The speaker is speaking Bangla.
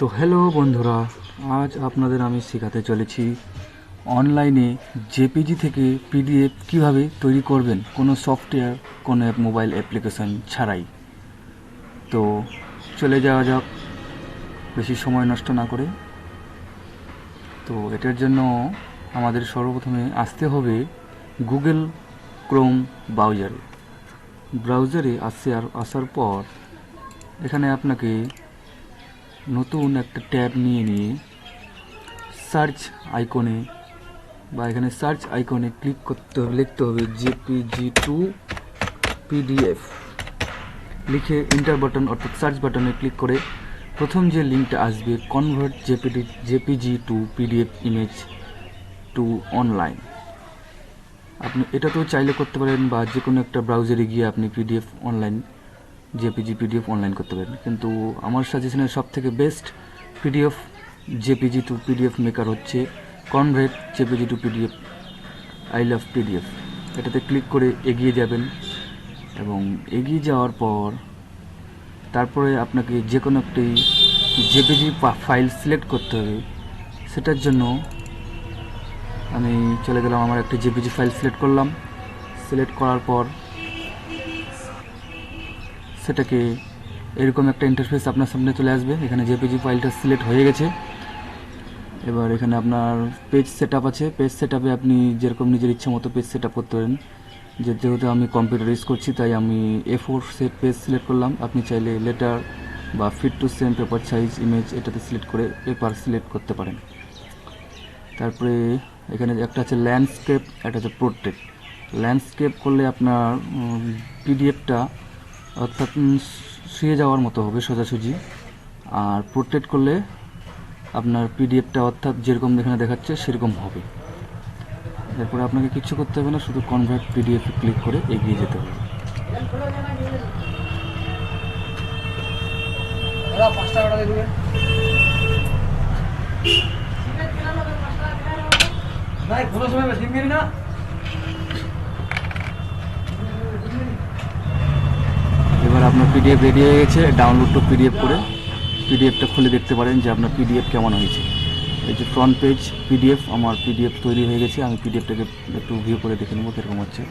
তো হ্যালো বন্ধুরা, আজ আপনাদের আমি শেখাতে চলেছি অনলাইনে জেপিজি থেকে পিডিএফ কিভাবে তৈরি করবেন কোনো সফটওয়্যার, কোনো মোবাইল অ্যাপ্লিকেশন ছাড়াই। তো চলে যাওয়া যাক বেশি সময় নষ্ট না করে। তো এটার জন্য আমাদের সর্বপ্রথমে আসতে হবে গুগল ক্রোম ব্রাউজারে আসার পর এখানে আপনাকে নতুন একটা ট্যাব নিয়ে সার্চ আইকনে এখানে সার্চ আইকনে ক্লিক করতে হবে, লিখতে হবে jpg2 pdf, লিখে ইন্টার বাটন অর্থাৎ সার্চ বাটনে ক্লিক করে প্রথম যে লিঙ্কটা আসবে convert jpg two PDF image to online, আপনি এটা তো চাইলে করতে পারেন বা যে কোনো একটা ব্রাউজারে গিয়ে আপনি পিডিএফ অনলাইন পিডিএফ অনলাইন করতে পারেন। কিন্তু আমার সাজেশনের সব থেকে best JPG to PDF maker হচ্ছে convert JPG to PDF. I love PDF. এটাতে ক্লিক করে এগিয়ে যাবেন এবং এগিয়ে যাওয়ার পর তারপরে আপনাকে যে কোনো একটি জেপিজি ফাইল সিলেক্ট করতে হবে। সেটার জন্য আমি চলে গেলাম, আমার একটি জেপিজি ফাইল সিলেক্ট করলাম। সিলেক্ট করার পর সেটাকে এরকম একটা ইন্টারফেস আপনার সামনে চলে আসবে। এখানে জেপিজি ফাইলটা সিলেক্ট হয়ে গেছে। এবার এখানে আপনার পেজ সেটআপ আছে। পেজ সেটআপে আপনি যেরকম নিজের ইচ্ছা মতো পেজ সেটআপ করতে পারেন। যেহেতু আমি কম্পিউটার ইউজ করছি তাই আমি A4 সেট পেজ সিলেক্ট করলাম। আপনি চাইলে লেটার বা fit to same paper size image এটাতে সিলেক্ট করে পেপার সিলেক্ট করতে পারেন। তারপরে এখানে একটা আছে ল্যান্ডস্কেপ, একটা আছে পোর্ট্রেট। ল্যান্ডস্কেপ করলে আপনার পিডিএফটা অর্থাৎ শুয়ে যাওয়ার মতো হবে সোজাসুজি, আর পোর্ট্রেট করলে আপনার পিডিএফটা অর্থাৎ যেরকম এখানে দেখাচ্ছে সেরকম হবে। এরপরে আপনাকে কিছু করতে হবে না, শুধু কনভার্ট পিডিএফ ক্লিক করে এগিয়ে যেতে হবে। এবার আপনার পিডিএফ রেডি হয়ে গেছে। ডাউনলোড টু পিডিএফ করে পিডিএফটা খুলে দেখতে পারেন যে আপনার পিডিএফ কেমন হয়েছে। এই যে ফ্রন্ট পেজ পিডিএফ, আমার পিডিএফ তৈরি হয়ে গেছে। আমি পিডিএফটাকে একটু ভিউ করে দেখে নেবো কীরকম হচ্ছে।